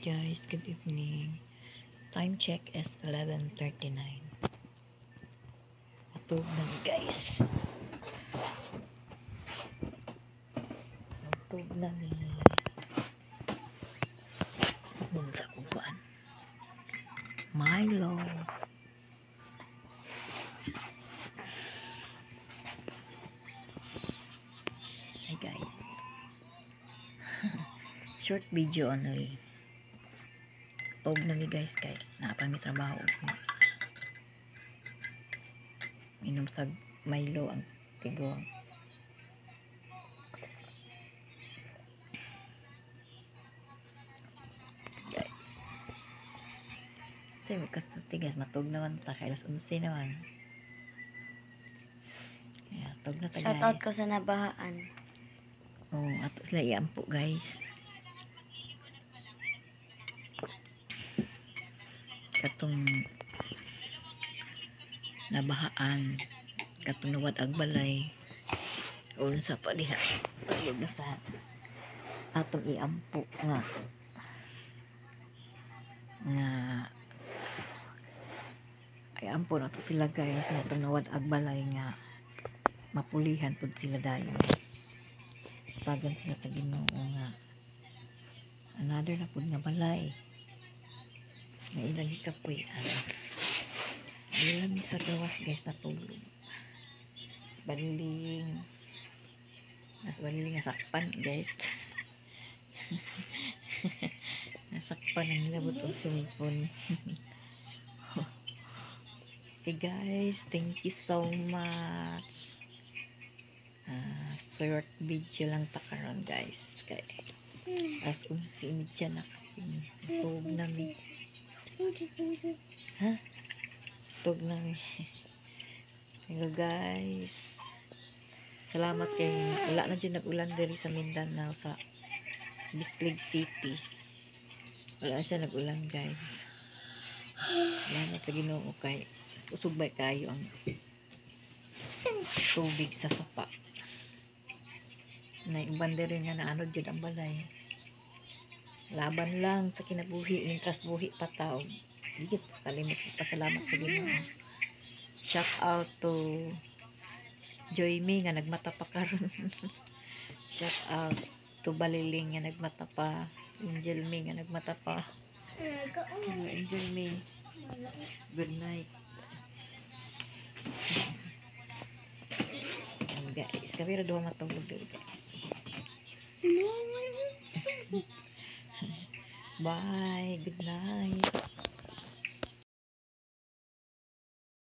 guys, good evening. Time check is 11:39. Matulog na ni guys. Matulog na ni. Nun sa kubuan. Milo. Hi guys. Short video only. Tog na mi guys kay napami trabaho ko. Inom sa Milo ang tigong. Guys. Say magkasulti guys, matog naman ta kay alas 11 naman. Yeah, tog na ta guys. Shoutout ko sa nabahaan. Oh, ato sila iampo guys. Katong nabahaan, katong nawad agbalay, ulo sa paliha, pagod na sa atong iampo nga ay ampo na to sila guys, nga itong nawad agbalay nga mapulihan pud sila dayon. Tagan sila sa Ginoo nga another na pud nga balay nga ilang ikapoy ilang sa gawas guys natulog. Baliling nasakpan guys. Nasakpan ang labot ang cellphone. Okay guys, thank you so much. Short video lang ta karon guys kay as si media na tug na mi tug na mi. Hello guys, salamat kay wala na dyan nag-ulan diri sa Mindanao sa Bislig City, wala siya nag-ulan guys. Salamat sa Ginoo kay usog bay kayo ang tubig sa sapa na ibandere nga na ano dyan ang balay. Laban lang sa kinabuhi ng trasbuhi pataw. Digit kalimot pasalamat sa Ginoo. Shout out to Joy Me nga nagmata pa karon. Shout out to Baliling nga nagmata pa. Angel Me nga nagmata pa. Angel Me, good night. Guys, kami ra duha matulog dito guys. Bye, good night.